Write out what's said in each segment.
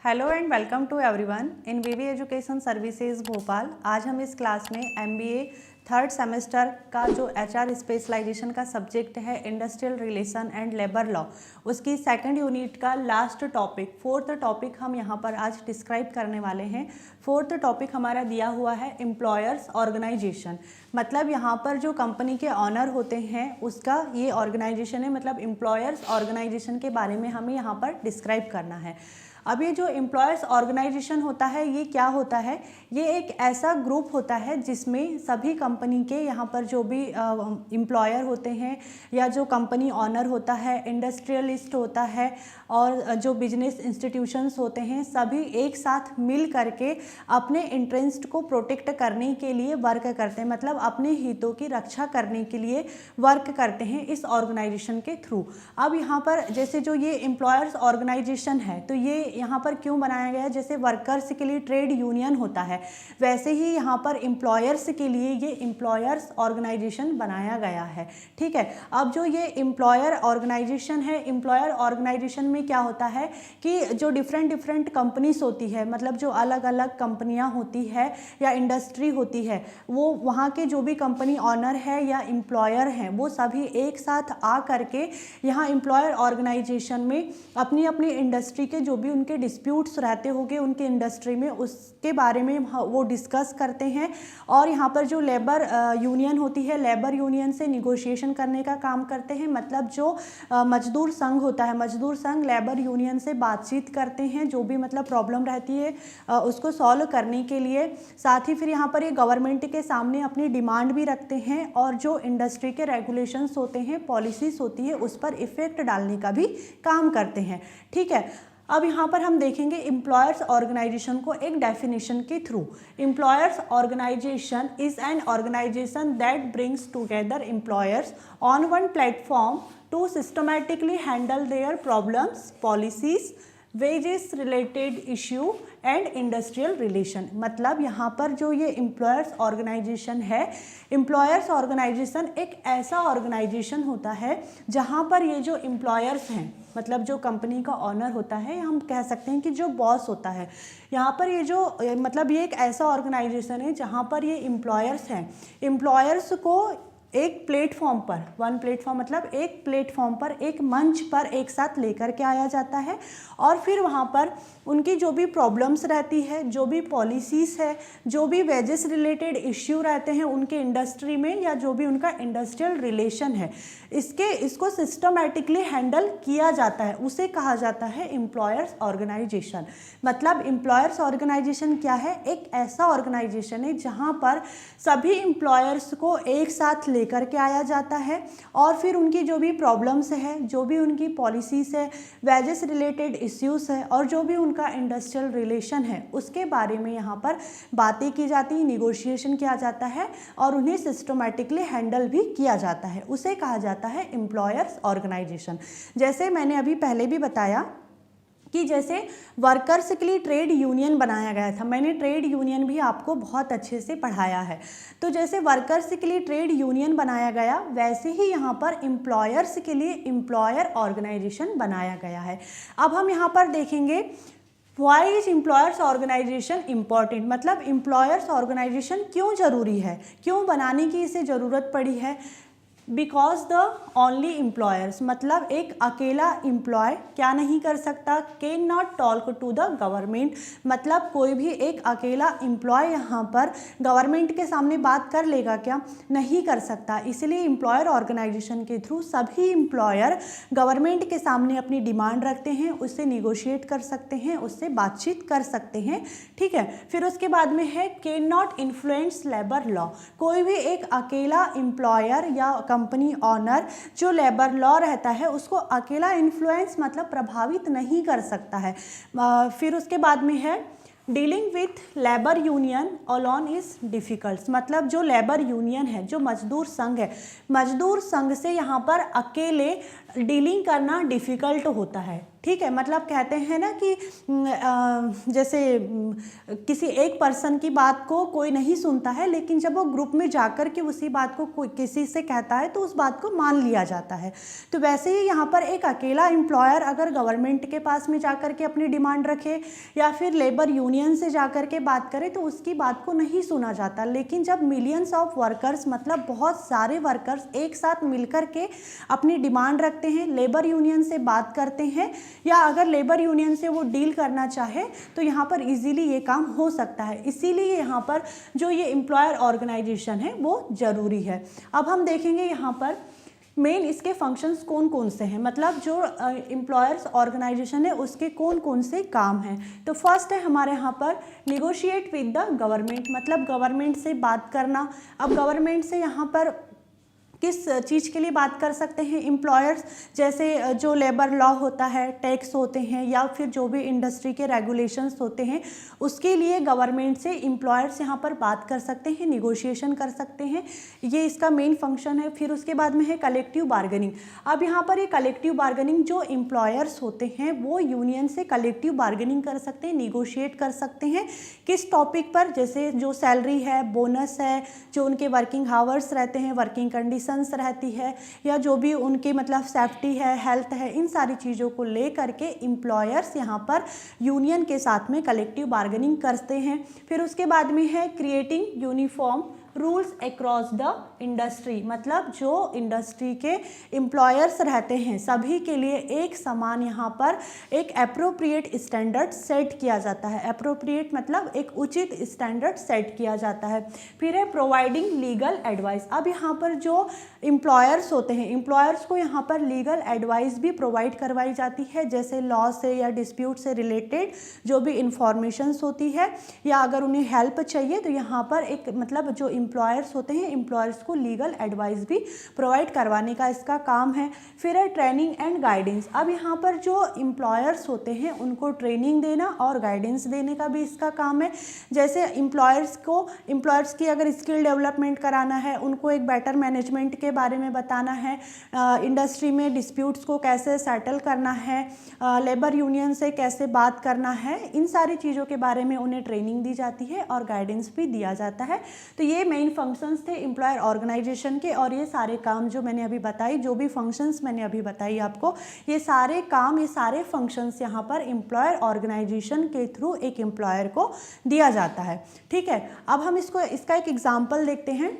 Hello and welcome to everyone in VV education services Bhopal. आज हम इस क्लास में एमबीए थर्ड सेमेस्टर का जो एचआर स्पेशलाइजेशन का सब्जेक्ट है industrial relation and labour law, उसकी सेकंड यूनिट का लास्ट टॉपिक फोर्थ टॉपिक हम यहाँ पर आज डिस्क्राइब करने वाले हैं। फोर्थ टॉपिक हमारा दिया हुआ है एम्प्लॉयर्स ऑर्गेनाइजेशन। मतलब यहाँ पर जो कंपनी के ऑनर होते हैं उसका ये ऑर्गेनाइजेशन है, मतलब एम्प्लॉयर्स ऑर्गेनाइजेशन के बारे में हमें यहाँ पर डिस्क्राइब करना है। अब ये जो एम्प्लॉयर्स ऑर्गेनाइजेशन होता है ये क्या होता है? ये एक ऐसा ग्रुप होता है जिसमें सभी कंपनी के यहाँ पर जो भी एम्प्लॉयर होते हैं या जो कंपनी ऑनर होता है, इंडस्ट्रियलिस्ट होता है और जो बिजनेस इंस्टीट्यूशंस होते हैं, सभी एक साथ मिल करके अपने इंटरेस्ट को प्रोटेक्ट करने के लिए वर्क करते हैं, मतलब अपने हितों की रक्षा करने के लिए वर्क करते हैं इस ऑर्गेनाइजेशन के थ्रू। अब यहाँ पर जैसे जो ये एम्प्लॉयर्स ऑर्गेनाइजेशन है तो ये यहाँ पर क्यों बनाया गया है? जैसे वर्कर्स के लिए ट्रेड यूनियन होता है वैसे ही यहाँ पर एम्प्लॉयर्स के लिए ये एम्प्लॉयर्स ऑर्गेनाइजेशन बनाया गया है। ठीक है, अब जो ये एम्प्लॉयर ऑर्गेनाइजेशन है, एम्प्लॉयर ऑर्गेनाइजेशन में क्या होता है कि जो डिफरेंट कंपनीज होती है, मतलब जो अलग अलग कंपनियाँ होती है या इंडस्ट्री होती है, वो वहाँ के जो भी कंपनी ऑनर है या एम्प्लॉयर हैं वो सभी एक साथ आ करके यहाँ एम्प्लॉयर ऑर्गेनाइजेशन में अपनी अपनी इंडस्ट्री के जो भी उनके डिस्प्यूट्स रहते होंगे उनके इंडस्ट्री में, उसके बारे में वो डिस्कस करते हैं। और यहाँ पर जो लेबर यूनियन होती है, लेबर यूनियन से निगोशिएशन करने का काम करते हैं। मतलब जो मजदूर संघ होता है, मजदूर संघ लेबर यूनियन से बातचीत करते हैं, जो भी मतलब प्रॉब्लम रहती है उसको सॉल्व करने के लिए। साथ ही फिर यहाँ पर ये गवर्नमेंट के सामने अपनी डिमांड भी रखते हैं और जो इंडस्ट्री के रेगुलेशंस होते हैं, पॉलिसीज होती है, उस पर इफेक्ट डालने का भी काम करते हैं। ठीक है, अब यहाँ पर हम देखेंगे एम्प्लॉयर्स ऑर्गेनाइजेशन को एक डेफिनेशन के थ्रू। Employers organisation is an organisation that brings together employers on one platform to systematically handle their problems, policies, wages related issue and industrial relation. मतलब यहाँ पर जो ये एम्प्लॉयर्स ऑर्गेनाइजेशन है, एम्प्लॉयर्स ऑर्गेनाइजेशन एक ऐसा ऑर्गेनाइजेशन होता है जहाँ पर ये जो एम्प्लॉयर्स हैं, मतलब जो कंपनी का ऑनर होता है, हम कह सकते हैं कि जो बॉस होता है, यहाँ पर ये जो मतलब ये एक ऐसा ऑर्गेनाइजेशन है जहाँ पर ये एम्प्लॉयर्स हैं, एम्प्लॉयर्स को एक प्लेटफॉर्म पर, वन प्लेटफॉर्म मतलब एक प्लेटफॉर्म पर, एक मंच पर एक साथ लेकर के आया जाता है और फिर वहाँ पर उनकी जो भी प्रॉब्लम्स रहती है, जो भी पॉलिसीज़ है, जो भी वेजेस रिलेटेड इश्यू रहते हैं उनके इंडस्ट्री में या जो भी उनका इंडस्ट्रियल रिलेशन है, इसको सिस्टमैटिकली हैंडल किया जाता है, उसे कहा जाता है एम्प्लॉयर्स ऑर्गेनाइजेशन। मतलब एम्प्लॉयर्स ऑर्गेनाइजेशन क्या है? एक ऐसा ऑर्गेनाइजेशन है जहाँ पर सभी एम्प्लॉयर्स को एक साथ लेकर के आया जाता है और फिर उनकी जो भी प्रॉब्लम्स है, जो भी उनकी पॉलिसीज है, वेजेस रिलेटेड इश्यूज है और जो भी उनका इंडस्ट्रियल रिलेशन है उसके बारे में यहाँ पर बातें की जाती है, निगोशिएशन किया जाता है और उन्हें सिस्टमैटिकली हैंडल भी किया जाता है, उसे कहा जाता है एम्प्लॉयर्स ऑर्गेनाइजेशन। जैसे मैंने अभी पहले भी बताया कि जैसे वर्कर्स के लिए ट्रेड यूनियन बनाया गया था, मैंने ट्रेड यूनियन भी आपको बहुत अच्छे से पढ़ाया है। तो जैसे वर्कर्स के लिए ट्रेड यूनियन बनाया गया वैसे ही यहाँ पर एम्प्लॉयर्स के लिए एम्प्लॉयर ऑर्गेनाइजेशन बनाया गया है। अब हम यहाँ पर देखेंगे why is employers organisation important, मतलब एम्प्लॉयर्स ऑर्गेनाइजेशन क्यों ज़रूरी है, क्यों बनाने की इसे ज़रूरत पड़ी है। बिकॉज द ओनली एम्प्लॉयर्स, मतलब एक अकेला एम्प्लॉय क्या नहीं कर सकता, can not talk to the government, मतलब कोई भी एक अकेला एम्प्लॉय यहाँ पर गवर्नमेंट के सामने बात कर लेगा क्या? नहीं कर सकता। इसलिए एम्प्लॉयर ऑर्गेनाइजेशन के थ्रू सभी एम्प्लॉयर गवर्नमेंट के सामने अपनी डिमांड रखते हैं, उससे निगोशिएट कर सकते हैं, उससे बातचीत कर सकते हैं। ठीक है, फिर उसके बाद में है can not influence labour law, कोई भी एक अकेला एम्प्लॉयर या कंपनी ऑनर जो लेबर लॉ रहता है उसको अकेला इन्फ्लुएंस मतलब प्रभावित नहीं कर सकता है। फिर उसके बाद में है dealing with labour union alone is difficult, मतलब जो लेबर यूनियन है, जो मजदूर संघ है, मजदूर संघ से यहाँ पर अकेले डीलिंग करना डिफ़िकल्ट होता है। ठीक है, मतलब कहते हैं ना कि जैसे किसी एक पर्सन की बात को कोई नहीं सुनता है, लेकिन जब वो ग्रुप में जाकर के उसी बात को कोई किसी से कहता है तो उस बात को मान लिया जाता है। तो वैसे ही यहाँ पर एक अकेला एम्प्लॉयर अगर गवर्नमेंट के पास में जाकर के अपनी डिमांड रखे या फिर लेबर यूनियन से जाकर के बात करे तो उसकी बात को नहीं सुना जाता। लेकिन जब मिलियंस ऑफ वर्कर्स, मतलब बहुत सारे वर्कर्स एक साथ मिलकर के अपनी डिमांड रखते हैं, लेबर यूनियन से बात करते हैं, या अगर लेबर यूनियन से वो डील करना चाहे तो यहाँ पर इजीली ये काम हो सकता है। इसीलिए यहाँ पर जो ये एम्प्लॉयर ऑर्गेनाइजेशन है वो ज़रूरी है। अब हम देखेंगे यहाँ पर मेन इसके फंक्शंस कौन कौन से हैं, मतलब जो एम्प्लॉयर्स ऑर्गेनाइजेशन है उसके कौन कौन से काम हैं। तो फर्स्ट है हमारे यहाँ पर निगोशिएट विद द गवर्नमेंट, मतलब गवर्नमेंट से बात करना। अब गवर्नमेंट से यहाँ पर किस चीज़ के लिए बात कर सकते हैं एम्प्लॉयर्स, जैसे जो लेबर लॉ होता है, टैक्स होते हैं, या फिर जो भी इंडस्ट्री के रेगुलेशंस होते हैं उसके लिए गवर्नमेंट से एम्प्लॉयर्स यहाँ पर बात कर सकते हैं, निगोशिएशन कर सकते हैं। ये इसका मेन फंक्शन है। फिर उसके बाद में है कलेक्टिव बार्गेनिंग। अब यहाँ पर ये कलेक्टिव बार्गेनिंग, जो एम्प्लॉयर्स होते हैं वो यूनियन से कलेक्टिव बार्गेनिंग कर सकते हैं, निगोशिएट कर सकते हैं। किस टॉपिक पर, जैसे जो सैलरी है, बोनस है, जो उनके वर्किंग आवर्स रहते हैं, वर्किंग कंडीशन रहती है, या जो भी उनकी मतलब सेफ्टी है, हेल्थ है, इन सारी चीज़ों को ले करके एम्प्लॉयर्स यहाँ पर यूनियन के साथ में कलेक्टिव बार्गेनिंग करते हैं। फिर उसके बाद में है creating uniform rules across the industry, मतलब जो इंडस्ट्री के एम्प्लॉयर्स रहते हैं सभी के लिए एक समान यहाँ पर एक एप्रोप्रिएट स्टैंडर्ड सेट किया जाता है। एप्रोप्रिएट मतलब एक उचित स्टैंडर्ड सेट किया जाता है। फिर है प्रोवाइडिंग लीगल एडवाइस। अब यहाँ पर जो एम्प्लॉयर्स होते हैं, एम्प्लॉयर्स को यहाँ पर लीगल एडवाइस भी प्रोवाइड करवाई जाती है, जैसे लॉ से या डिस्प्यूट से रिलेटेड जो भी इंफॉर्मेशंस होती है, या अगर उन्हें हेल्प चाहिए तो यहाँ पर एक मतलब जो एम्प्लॉयर्स होते हैं, एम्प्लॉयर्स को लीगल एडवाइस भी प्रोवाइड करवाने का इसका काम है। फिर है ट्रेनिंग एंड गाइडेंस। अब यहाँ पर जो एम्प्लॉयर्स होते हैं उनको ट्रेनिंग देना और गाइडेंस देने का भी इसका काम है। जैसे एम्प्लॉयर्स की अगर स्किल डेवलपमेंट कराना है, उनको एक बेटर मैनेजमेंट के बारे में बताना है, इंडस्ट्री में डिस्प्यूट्स को कैसे सेटल करना है, लेबर यूनियन से कैसे बात करना है, इन सारी चीज़ों के बारे में उन्हें ट्रेनिंग दी जाती है और गाइडेंस भी दिया जाता है। तो ये मेन फंक्शंस थे एम्प्लॉयर ऑर्गेनाइजेशन के। और ये सारे काम जो मैंने अभी बताई, जो भी फंक्शंस मैंने अभी बताई आपको, ये सारे काम, ये सारे फंक्शंस यहाँ पर एम्प्लॉयर ऑर्गेनाइजेशन के थ्रू एक एम्प्लॉयर को दिया जाता है। ठीक है, अब हम इसका एक एग्जाम्पल देखते हैं।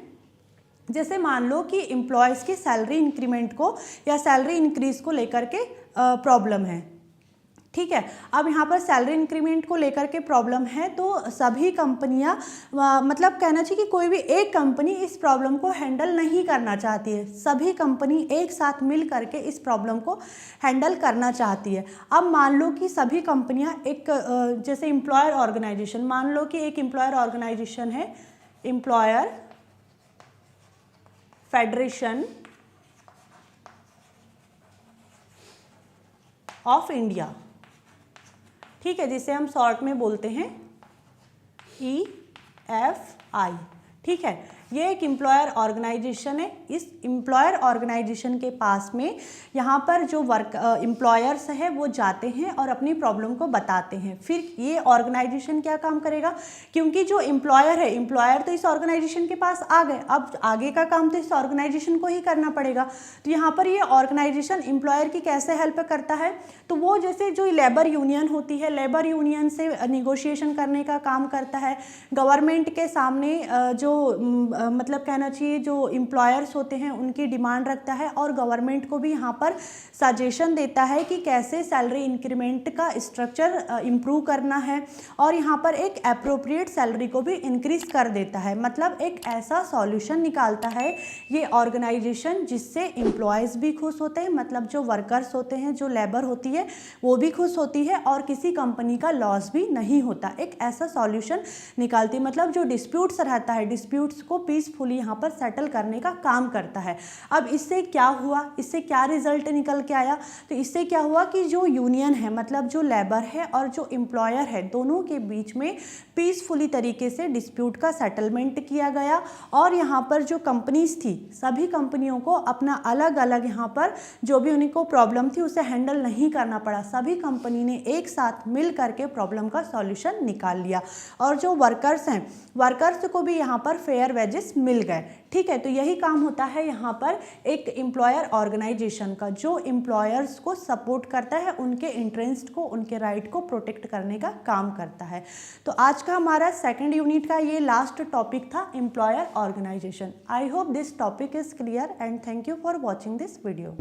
जैसे मान लो कि एम्प्लॉयज़ की सैलरी इंक्रीमेंट को या सैलरी इंक्रीज को लेकर के प्रॉब्लम है। ठीक है, अब यहाँ पर सैलरी इंक्रीमेंट को लेकर के प्रॉब्लम है, तो सभी कंपनियाँ मतलब कहना चाहिए कि कोई भी एक कंपनी इस प्रॉब्लम को हैंडल नहीं करना चाहती है, सभी कंपनी एक साथ मिल करके इस प्रॉब्लम को हैंडल करना चाहती है। अब मान लो कि सभी कंपनियाँ एक जैसे एम्प्लॉयर ऑर्गेनाइजेशन, मान लो कि एक एम्प्लॉयर ऑर्गेनाइजेशन है, एम्प्लॉयर फेडरेशन ऑफ इंडिया, ठीक है, जिसे हम शॉर्ट में बोलते हैं EFI। ठीक है, ये एक एम्प्लॉयर ऑर्गेनाइजेशन है। इस एम्प्लॉयर ऑर्गेनाइजेशन के पास में यहाँ पर जो एम्प्लॉयर्स है वो जाते हैं और अपनी प्रॉब्लम को बताते हैं। फिर ये ऑर्गेनाइजेशन क्या काम करेगा, क्योंकि जो एम्प्लॉयर है, एम्प्लॉयर तो इस ऑर्गेनाइजेशन के पास आ गए, अब आगे का काम तो इस ऑर्गेनाइजेशन को ही करना पड़ेगा। तो यहाँ पर ये ऑर्गेनाइजेशन एम्प्लॉयर की कैसे हेल्प करता है, तो वो जैसे जो लेबर यूनियन होती है, लेबर यूनियन से निगोशिएशन करने का काम करता है। गवर्नमेंट के सामने जो मतलब कहना चाहिए जो एम्प्लॉयर्स होते हैं उनकी डिमांड रखता है, और गवर्नमेंट को भी यहाँ पर सजेशन देता है कि कैसे सैलरी इंक्रीमेंट का स्ट्रक्चर इम्प्रूव करना है, और यहाँ पर एक एप्रोप्रिएट सैलरी को भी इंक्रीज कर देता है। मतलब एक ऐसा सॉल्यूशन निकालता है ये ऑर्गेनाइजेशन जिससे एम्प्लॉयज़ भी खुश होते हैं, मतलब जो वर्कर्स होते हैं, जो लेबर होती है वो भी खुश होती है, और किसी कंपनी का लॉस भी नहीं होता। एक ऐसा सॉल्यूशन निकालती, मतलब जो डिस्प्यूट्स रहता है, डिस्प्यूट्स को पीसफुली यहाँ पर सेटल करने का काम करता है। अब इससे क्या हुआ, इससे क्या रिजल्ट निकल के आया? तो इससे क्या हुआ कि जो यूनियन है, मतलब जो लेबर है और जो एम्प्लॉयर है, दोनों के बीच में पीसफुली तरीके से डिस्प्यूट का सेटलमेंट किया गया। और यहाँ पर जो कंपनीज थी, सभी कंपनियों को अपना अलग अलग यहाँ पर जो भी उनको प्रॉब्लम थी उसे हैंडल नहीं करना पड़ा। सभी कंपनी ने एक साथ मिल करके प्रॉब्लम का सॉल्यूशन निकाल लिया। और जो वर्कर्स हैं, वर्कर्स को भी यहाँ पर फेयर वेजेस मिल गए। ठीक है, तो यही काम होता है यहाँ पर एक एम्प्लॉयर ऑर्गेनाइजेशन का, जो एम्प्लॉयर्स को सपोर्ट करता है, उनके इंटरेस्ट को, उनके राइट को प्रोटेक्ट करने का काम करता है। तो आज का हमारा सेकंड यूनिट का ये लास्ट टॉपिक था, employer organisation. I hope this topic is clear and thank you for watching this video.